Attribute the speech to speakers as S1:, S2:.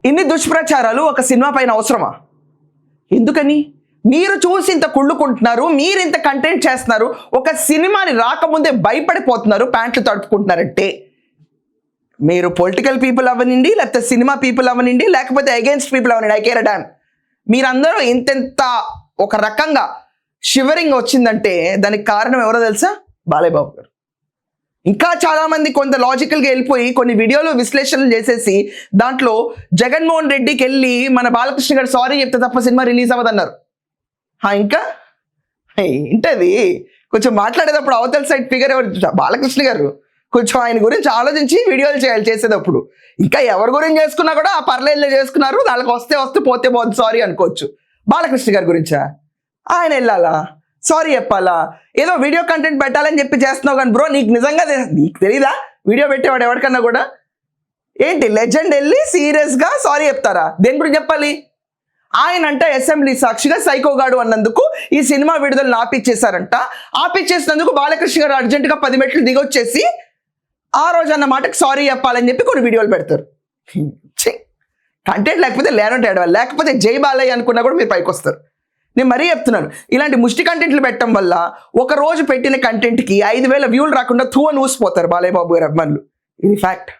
S1: ఇన్ని దుష్ప్రచారాలు ఒక సినిమా పైన అవసరమా? ఎందుకని? మీరు చూసి ఇంత కుళ్ళుకుంటున్నారు, మీరు ఇంత కంటెంట్ చేస్తున్నారు, ఒక సినిమాని రాకముందే భయపడిపోతున్నారు, ప్యాంట్లు తడుపుకుంటున్నారంటే మీరు పొలిటికల్ పీపుల్ అవ్వనండి, లేకపోతే సినిమా పీపుల్ అవ్వనండి, లేకపోతే అగేన్స్ట్ పీపుల్ అవ్వనండి, ఐ కేర్ డామ్. మీరందరూ ఇంతెంత ఒక రకంగా షివరింగ్ వచ్చిందంటే దానికి కారణం ఎవరో తెలుసా? బాలయ్య బాబు గారు. ఇంకా చాలా మంది కొంత లాజికల్గా వెళ్ళిపోయి కొన్ని వీడియోలు విశ్లేషణలు చేసేసి దాంట్లో జగన్మోహన్ రెడ్డికి వెళ్ళి మన బాలకృష్ణ గారు సారీ చెప్తే తప్ప సినిమా రిలీజ్ అవ్వదన్నారు. ఇంకా ఏంటది? కొంచెం మాట్లాడేటప్పుడు అవతల సైడ్ ఫిగర్ ఎవరు? బాలకృష్ణ గారు. కొంచెం ఆయన గురించి ఆలోచించి వీడియోలు చేసేటప్పుడు ఇంకా ఎవరి గురించి చేసుకున్నా కూడా ఆ పర్లేదులే చేసుకున్నారు, వాళ్ళకి వస్తే పోతే పోద్ది సారీ అనుకోవచ్చు. బాలకృష్ణ గారి గురించా? ఆయన వెళ్ళాలా, సారీ చెప్పాలా? ఏదో వీడియో కంటెంట్ పెట్టాలని చెప్పి చేస్తున్నావు కానీ బ్రో, నీకు నిజంగా నీకు తెలీదా వీడియో పెట్టేవాడు ఎవరికన్నా కూడా? ఏంటి లెజెండ్ వెళ్ళి సీరియస్గా సారీ చెప్తారా? దేని గురించి చెప్పాలి? ఆయన అంటే అసెంబ్లీ సాక్షిగా సైకోగాడు అన్నందుకు ఈ సినిమా విడుదలను ఆపిచ్చేశారంట. ఆపిచ్చేసినందుకు బాలకృష్ణ గారు అర్జెంటుగా 10 మెట్లు దిగొచ్చేసి ఆ రోజు అన్న మాటకు సారీ చెప్పాలని చెప్పి కొన్ని వీడియోలు పెడతారు. కంటెంట్ లేకపోతే లేనంటే ఏడవాలి, లేకపోతే జై బాలయ్య అనుకున్నా కూడా మీరు పైకి వస్తారు. నేను మరీ చెప్తున్నాను, ఇలాంటి ముష్టి కంటెంట్లు పెట్టడం వల్ల ఒక రోజు పెట్టిన కంటెంట్కి 5,000 వ్యూలు రాకుండా ఊసిపోతారు బాలయ్య బాబు గారు అభిమానులు. ఇది ఫ్యాక్ట్.